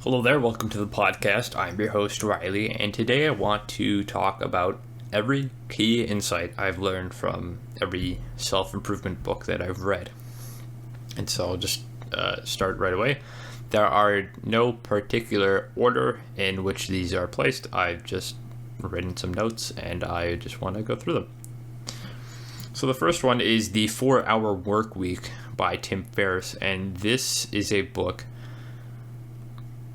Hello there, welcome to the podcast. I'm your host, Riley, and today I want to talk about every key insight I've learned from every self-improvement book that I've read. And so I'll just start right away. There are no particular order in which these are placed. I've just written some notes and I just want to go through them. So the first one is The 4-Hour Work Week by Tim Ferriss, and this is a book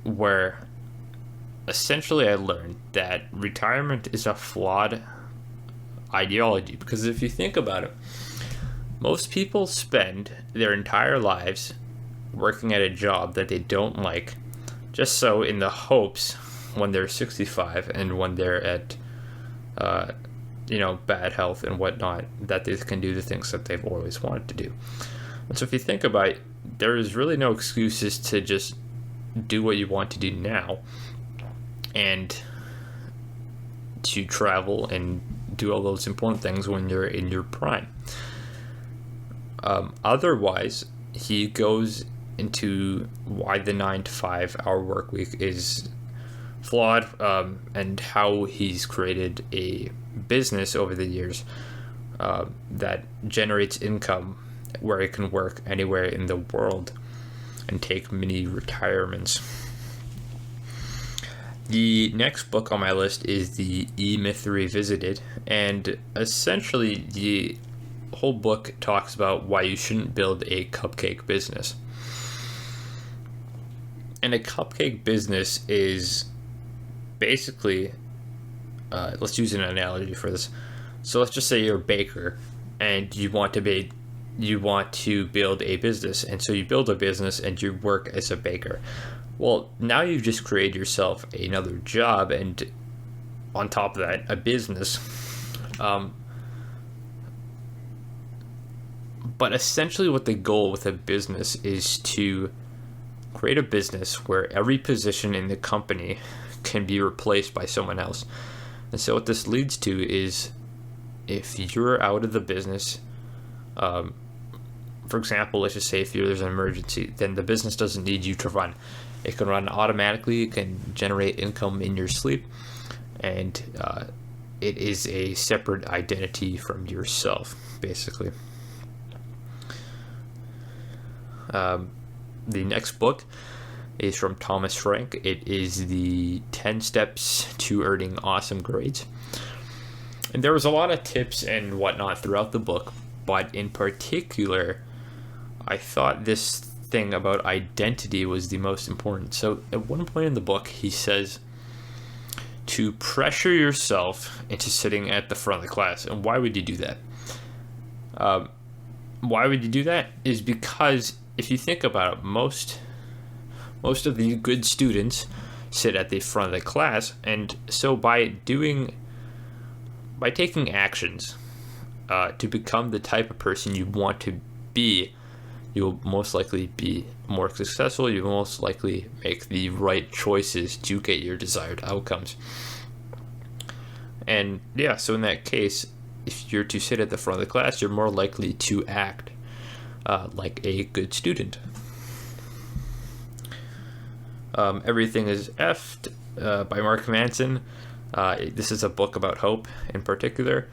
where essentially I learned that retirement is a flawed ideology, because if you think about it, most people spend their entire lives working at a job that they don't like, just so in the hopes when they're 65 and when they're at bad health and whatnot, that they can do the things that they've always wanted to do. And so if you think about it, there is really no excuses to just do what you want to do now and to travel and do all those important things when you're in your prime. Otherwise, he goes into why the 9 to 5 hour work week is flawed, and how he's created a business over the years that generates income where it can work anywhere in the world and take mini retirements. The next book on my list is The E-Myth Revisited, and essentially the whole book talks about why you shouldn't build a cupcake business. And a cupcake business is basically, let's use an analogy for this. So let's just say you're a baker and you want to build a business, and so you build a business and you work as a baker. Well, now you've just created yourself another job, and on top of that, a business. But essentially what the goal with a business is to create a business where every position in the company can be replaced by someone else. And so what this leads to is, if you're out of the business, for example, let's just say if there's an emergency, then the business doesn't need you to run. It can run automatically, it can generate income in your sleep, and it is a separate identity from yourself, basically. The next book is from Thomas Frank. It is the 10 Steps to Earning Awesome Grades. And there was a lot of tips and whatnot throughout the book, but in particular, I thought this thing about identity was the most important. So at one point in the book, he says to pressure yourself into sitting at the front of the class. And why would you do that? Why would you do that? Is because if you think about it, most of the good students sit at the front of the class, and so by taking actions to become the type of person you want to be, you'll most likely be more successful. You'll most likely make the right choices to get your desired outcomes. And yeah, so in that case, if you're to sit at the front of the class, you're more likely to act like a good student. Everything is Effed by Mark Manson. This is a book about hope in particular.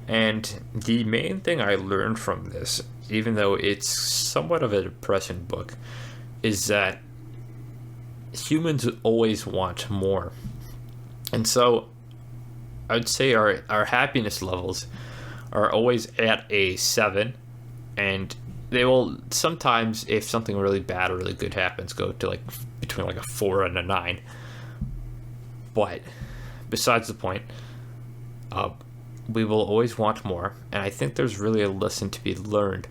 And the main thing I learned from this, even though it's somewhat of a depressing book, is that humans always want more. And so I would say our happiness levels are always at a 7, and they will sometimes, if something really bad or really good happens, go to between a 4 and a 9. But besides the point, we will always want more, and I think there's really a lesson to be learned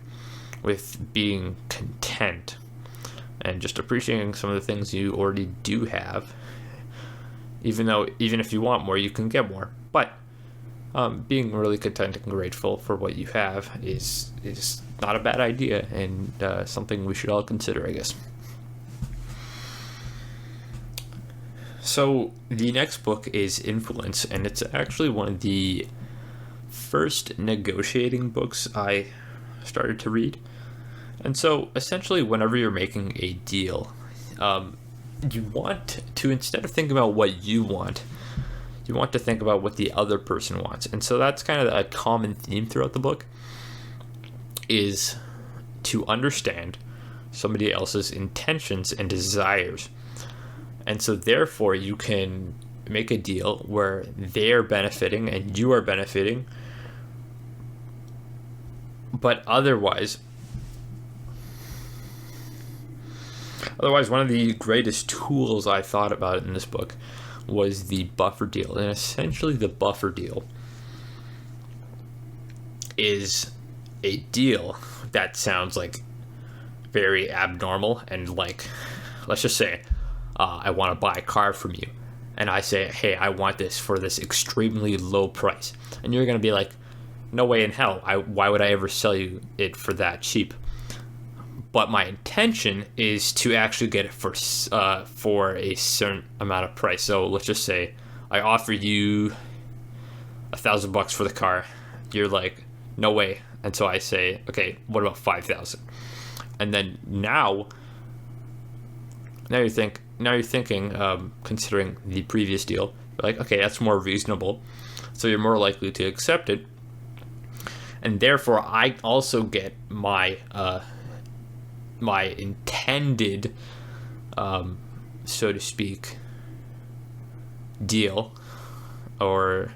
with being content and just appreciating some of the things you already do have, even if you want more, you can get more. But being really content and grateful for what you have is not a bad idea, and something we should all consider, I guess. So the next book is Influence, and it's actually one of the first negotiating books I started to read. And so essentially, whenever you're making a deal, you want to, instead of thinking about what you want to think about what the other person wants. And so that's kind of a common theme throughout the book, is to understand somebody else's intentions and desires. And so therefore you can make a deal where they're benefiting and you are benefiting. But otherwise, one of the greatest tools I thought about in this book was the buffer deal. And essentially the buffer deal is a deal that sounds like very abnormal, and like, let's just say I want to buy a car from you, and I say, hey, I want this for this extremely low price, and you're going to be like, no way in hell, why would I ever sell you it for that cheap? But my intention is to actually get it for a certain amount of price. So let's just say I offer you $1,000 for the car. You're like, no way. And so I say, okay, what about 5,000? And then now you're thinking, considering the previous deal, you're like, okay, that's more reasonable. So you're more likely to accept it. And therefore, I also get my my intended, so to speak, deal or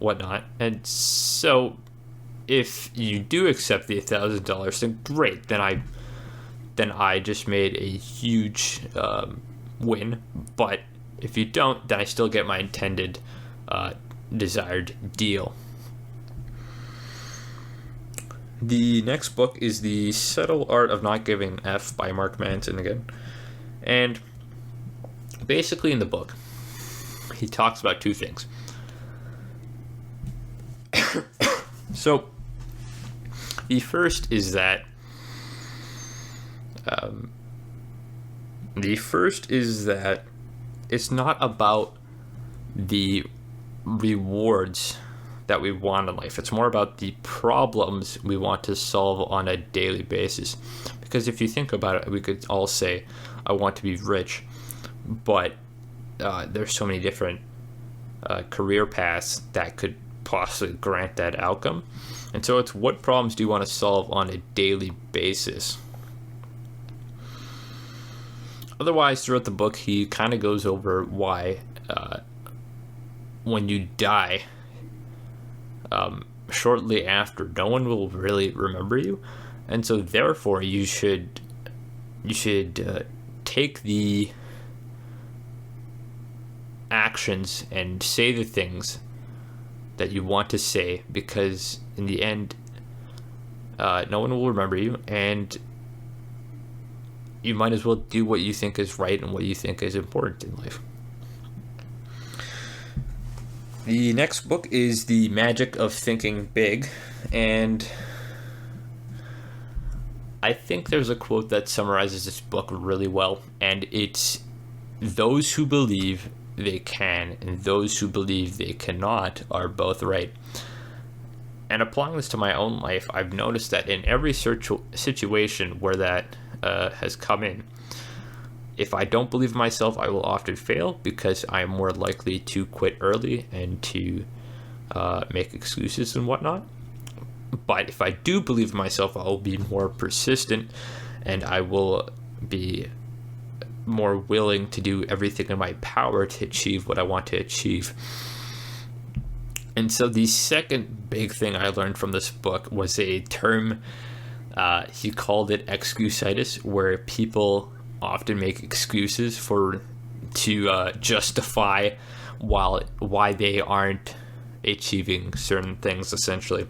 whatnot. And so if you do accept the $1,000, then great. Then I just made a huge win. But if you don't, then I still get my intended desired deal. The next book is The Subtle Art of Not Giving an F by Mark Manson again. And basically in the book, he talks about two things. So, the first is that it's not about the rewards that we want in life. It's more about the problems we want to solve on a daily basis. Because if you think about it, we could all say, I want to be rich, but there's so many different career paths that could possibly grant that outcome. And so it's, what problems do you want to solve on a daily basis? Otherwise, throughout the book, he kind of goes over why when you die, shortly after, no one will really remember you, and so therefore you should take the actions and say the things that you want to say, because in the end, no one will remember you, and you might as well do what you think is right and what you think is important in life. The next book is The Magic of Thinking Big, and I think there's a quote that summarizes this book really well, and it's, those who believe they can and those who believe they cannot are both right. And applying this to my own life, I've noticed that in every situation where that has come in, if I don't believe myself, I will often fail because I'm more likely to quit early and to make excuses and whatnot. But if I do believe myself, I will be more persistent and I will be more willing to do everything in my power to achieve what I want to achieve. And so the second big thing I learned from this book was a term, he called it excusitis, where people often make excuses to justify why they aren't achieving certain things, essentially.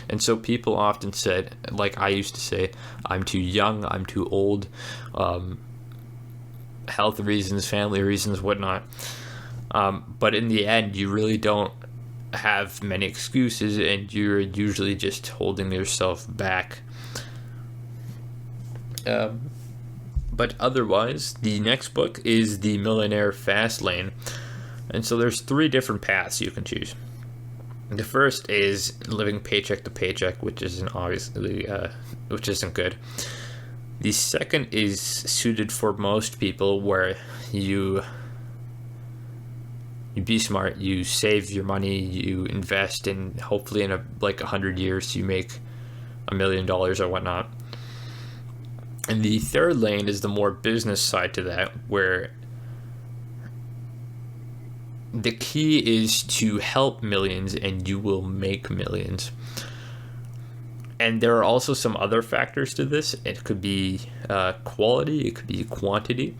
And so people often said, like I used to say, I'm too young, I'm too old, health reasons, family reasons, whatnot. But in the end, you really don't have many excuses, and you're usually just holding yourself back. But otherwise, the next book is The Millionaire Fast Lane. And so there's 3 different paths you can choose. The first is living paycheck to paycheck, which isn't obviously, which isn't good. The second is suited for most people, where you be smart, you save your money, you invest, and hopefully in 100 years you make $1 million or whatnot. And the third lane is the more business side to that, where the key is to help millions and you will make millions. And there are also some other factors to this. It could be quality, it could be quantity.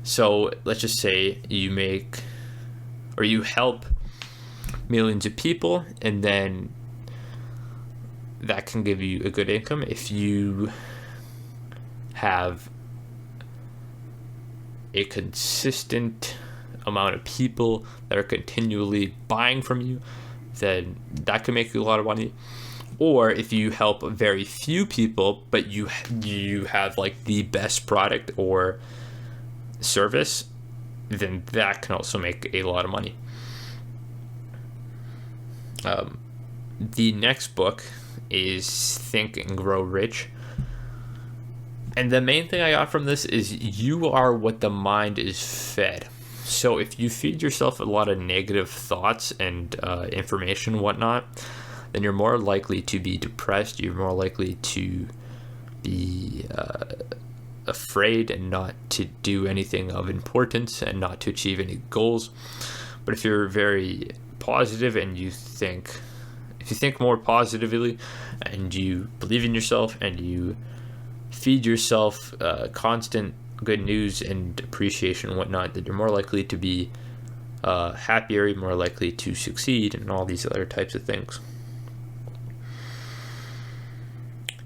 So let's just say you help millions of people, and then that can give you a good income. If you have a consistent amount of people that are continually buying from you, then that can make you a lot of money. Or if you help very few people, but you have the best product or service, then that can also make a lot of money. The next book is Think and Grow Rich. And the main thing I got from this is you are what the mind is fed. So if you feed yourself a lot of negative thoughts and information and whatnot, then you're more likely to be depressed. You're more likely to be afraid and not to do anything of importance and not to achieve any goals. But if you're very positive and if you think more positively and you believe in yourself and you feed yourself constant good news and appreciation and whatnot, then you're more likely to be happier, you're more likely to succeed, and all these other types of things.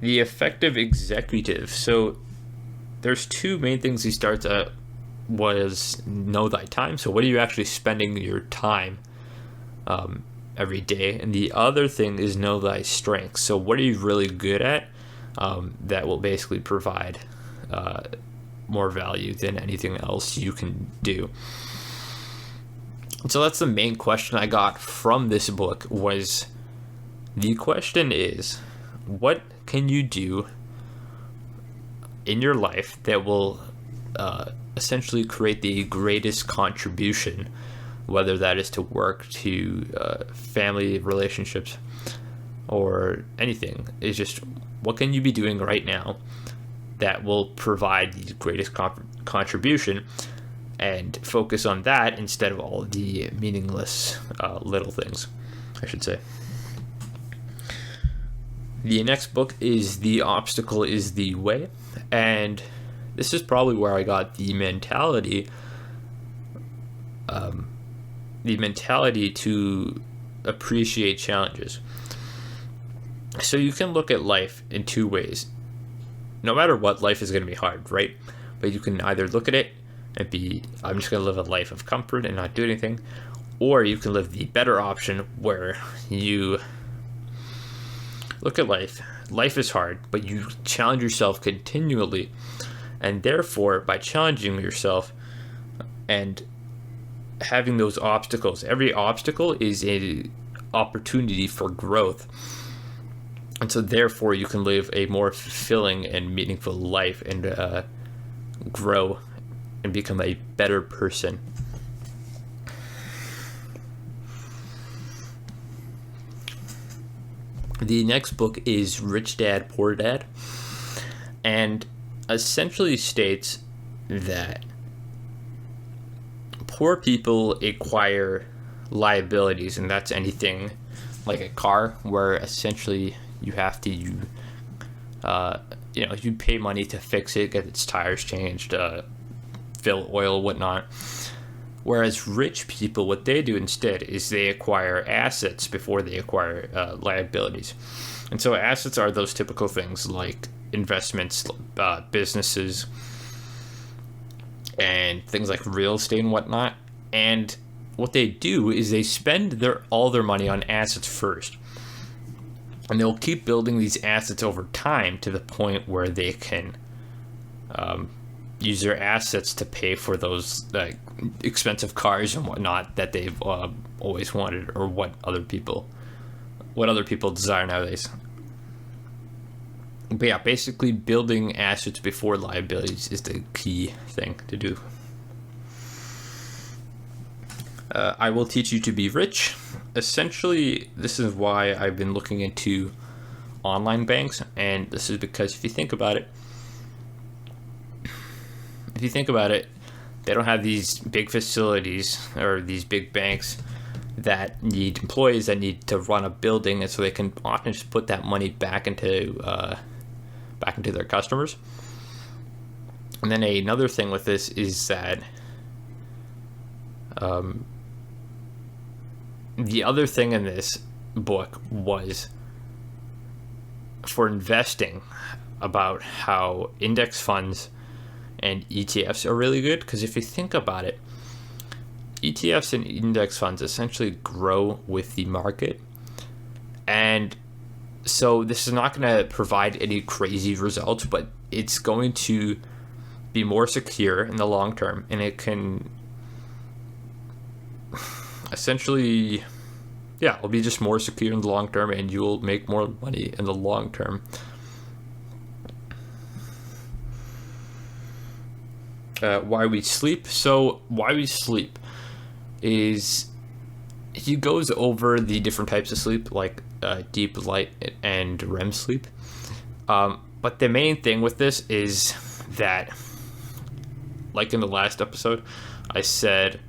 The effective executive. So there's two main things he starts at. Was know thy time. So what are you actually spending your time every day? And the other thing is know thy strengths. So what are you really good at that will basically provide more value than anything else you can do. So that's the main question I got from this book. The question is, what can you do in your life that will essentially create the greatest contribution, whether that is to work, to family relationships, or anything. It's just, what can you be doing right now that will provide the greatest contribution, and focus on that instead of all the meaningless little things, I should say. The next book is The Obstacle is the Way, and this is probably where I got the mentality to appreciate challenges. So you can look at life in two ways. No matter what, life is going to be hard, right? But you can either look at it and I'm just going to live a life of comfort and not do anything, or you can live the better option where you look at life. Life is hard, but you challenge yourself continually, and therefore, by challenging yourself and having those obstacles, every obstacle is an opportunity for growth. And so therefore you can live a more fulfilling and meaningful life and grow and become a better person. The next book is Rich Dad, Poor Dad, and essentially states that poor people acquire liabilities, and that's anything like a car, where essentially you have to you pay money to fix it, get its tires changed, fill oil, whatnot. Whereas rich people, what they do instead is they acquire assets before they acquire liabilities. And so assets are those typical things like investments, businesses, and things like real estate and whatnot. And what they do is they spend all their money on assets first. And they'll keep building these assets over time to the point where they can use their assets to pay for those expensive cars and whatnot that they've always wanted, or what other people desire nowadays. But yeah, basically building assets before liabilities is the key thing to do. I will teach you to be rich. Essentially, this is why I've been looking into online banks, and this is because if you think about it, they don't have these big facilities or these big banks that need employees that need to run a building, and so they can often just put that money back into their customers. And then another thing with this is that the other thing in this book was for investing about how index funds and ETFs are really good, because if you think about it, ETFs and index funds essentially grow with the market, and so this is not going to provide any crazy results, but it's going to be more secure in the long term, and it can essentially, it'll be just more secure in the long term, and you will make more money in the long term. Why we sleep. So why we sleep is he goes over the different types of sleep, like deep, light, and REM sleep. But the main thing with this is that, like in the last episode, I said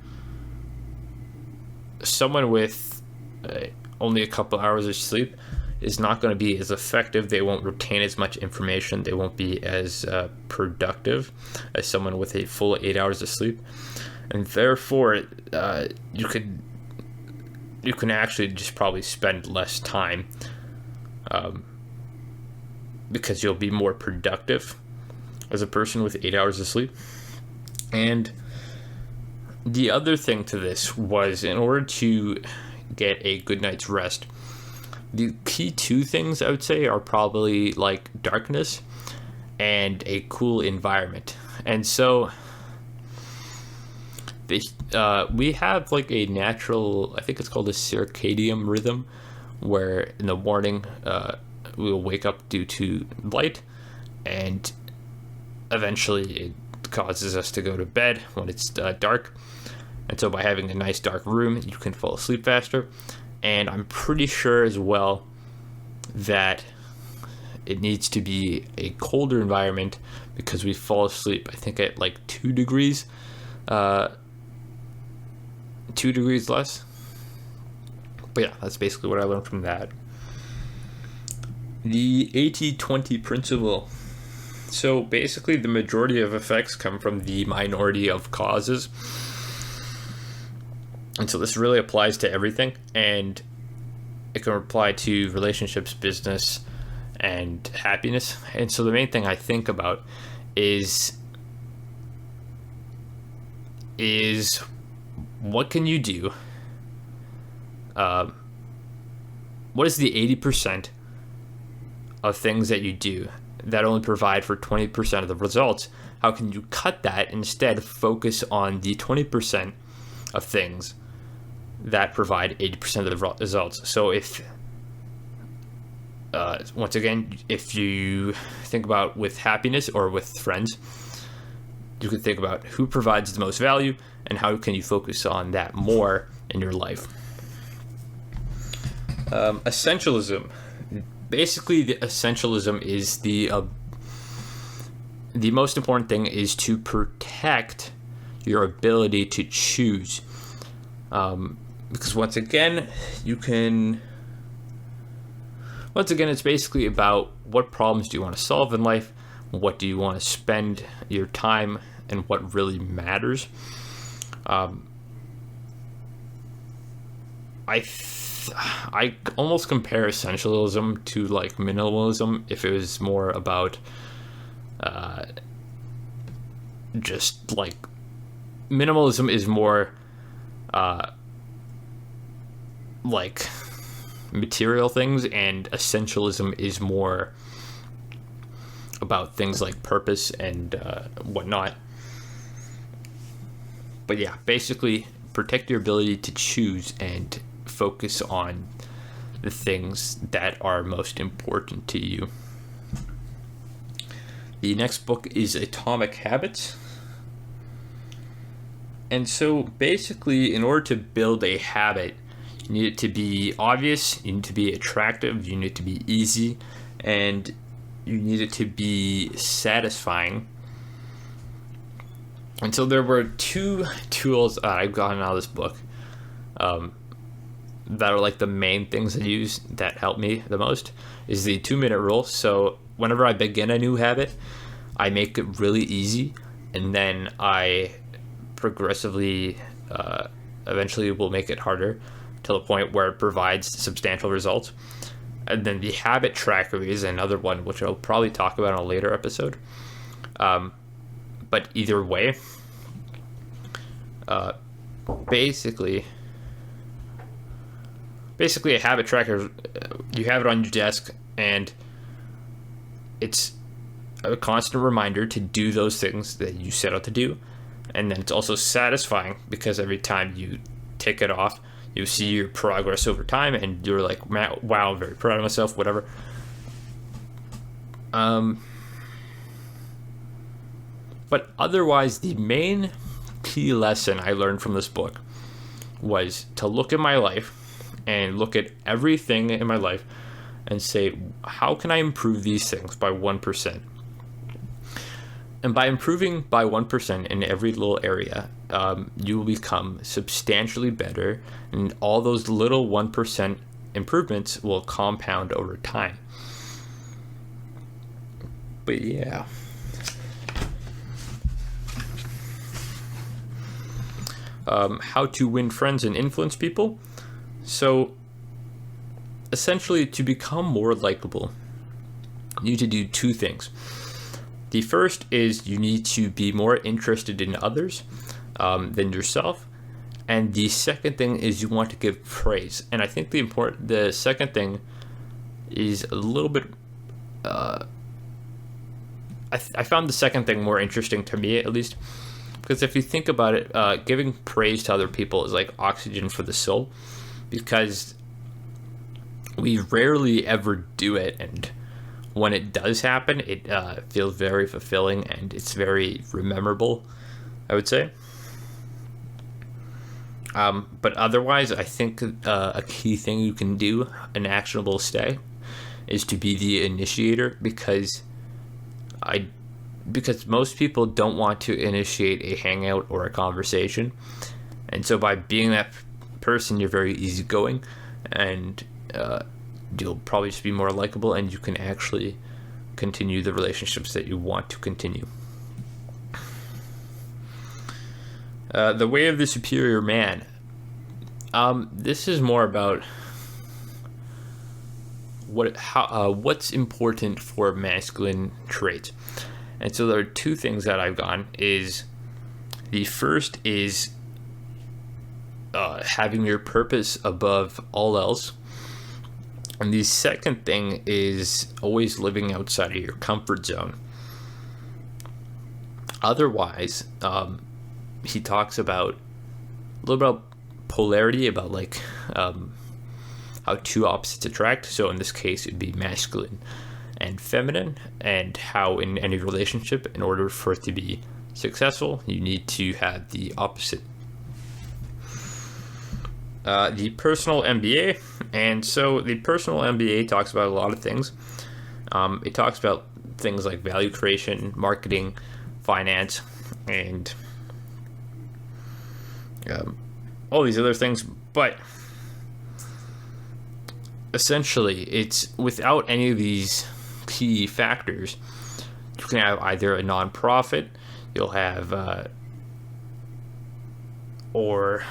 someone with only a couple hours of sleep is not going to be as effective. They won't retain as much information. They won't be as productive as someone with a full 8 hours of sleep. And therefore, you can actually just probably spend less time because you'll be more productive as a person with 8 hours of sleep. And the other thing to this was, in order to get a good night's rest, the key two things I would say are probably like darkness and a cool environment. And so we have like a natural, I think it's called a circadian rhythm, where in the morning we will wake up due to light, and eventually it causes us to go to bed when it's dark. And so by having a nice dark room, you can fall asleep faster. And I'm pretty sure as well that it needs to be a colder environment, because we fall asleep, I think, at like 2 degrees, 2 degrees less. But yeah, that's basically what I learned from that. The 80-20 principle. So basically, the majority of effects come from the minority of causes. And so this really applies to everything, and it can apply to relationships, business, and happiness. And so the main thing I think about is what can you do? What is the 80% of things that you do that only provide for 20% of the results? How can you cut that, instead focus on the 20% of things that provide 80% of the results? So if once again, if you think about with happiness or with friends, you can think about who provides the most value and how can you focus on that more in your life. Essentialism. Basically, the essentialism is the most important thing is to protect your ability to choose. Because once again, it's basically about what problems do you want to solve in life, what do you want to spend your time, and what really matters. I almost compare essentialism to like minimalism, if it was more about just like minimalism is more like material things, and essentialism is more about things like purpose and whatnot. But yeah, basically protect your ability to choose and focus on the things that are most important to you. The next book is Atomic Habits. And so basically, in order to build a habit, you need it to be obvious, you need it to be attractive, you need it to be easy, and you need it to be satisfying. And so there were 2 tools I've gotten out of this book that are like the main things I use that help me the most. Is the 2-minute rule. So whenever I begin a new habit, I make it really easy, and then I progressively eventually will make it harder to the point where it provides substantial results. And then the habit tracker is another one, which I'll probably talk about in a later episode. But either way, basically a habit tracker, you have it on your desk, and it's a constant reminder to do those things that you set out to do. And then it's also satisfying because every time you tick it off, you see your progress over time, and you're like, wow, I'm very proud of myself, whatever. But otherwise, the main key lesson I learned from this book was to look at my life and look at everything in my life and say, how can I improve these things by 1%? And by improving by 1% in every little area, you will become substantially better, and all those little 1% improvements will compound over time. But yeah. How to win friends and influence people. So essentially, to become more likable, you need to do 2 things. The first is you need to be more interested in others than yourself. And the second thing is you want to give praise. And I think the second thing is a little bit, I found the second thing more interesting to me, at least, because if you think about it, giving praise to other people is like oxygen for the soul, because we rarely ever do it, and when it does happen, it feels very fulfilling and it's very rememberable, I would say. But otherwise, I think a key thing you can do, an actionable step, is to be the initiator, because most people don't want to initiate a hangout or a conversation. And so by being that person, you're very easygoing, and you'll probably just be more likable, and you can actually continue the relationships that you want to continue. The Way of the Superior Man. This is more about what's important for masculine traits. And so there are 2 things that I've gotten. The first is having your purpose above all else. And the second thing is always living outside of your comfort zone. Otherwise, he talks about a little about polarity, about like how 2 opposites attract. So in this case, it'd be masculine and feminine, and how in any relationship, in order for it to be successful, you need to have the opposite. The personal MBA. And so the personal MBA talks about a lot of things. It talks about things like value creation, marketing, finance, and all these other things. But essentially, it's without any of these key factors, you can have either a nonprofit, you'll have, or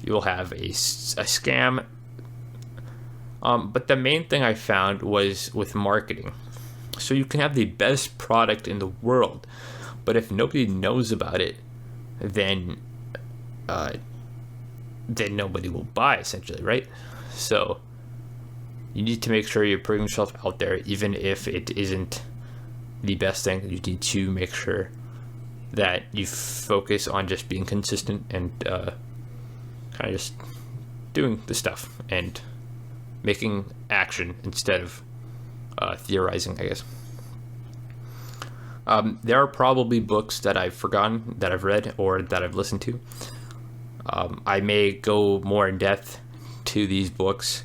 you'll have a scam. But the main thing I found was with marketing. So you can have the best product in the world, but if nobody knows about it, then nobody will buy, essentially, right? So you need to make sure you're putting yourself out there, even if it isn't the best thing. You need to make sure that you focus on just being consistent and kind of just doing the stuff and making action instead of theorizing, I guess. There are probably books that I've forgotten, that I've read, or that I've listened to. I may go more in depth to these books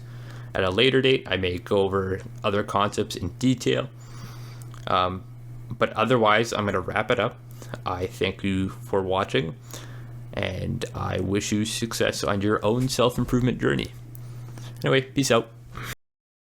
at a later date. I may go over other concepts in detail. But otherwise, I'm going to wrap it up. I thank you for watching, and I wish you success on your own self-improvement journey. Anyway, peace out.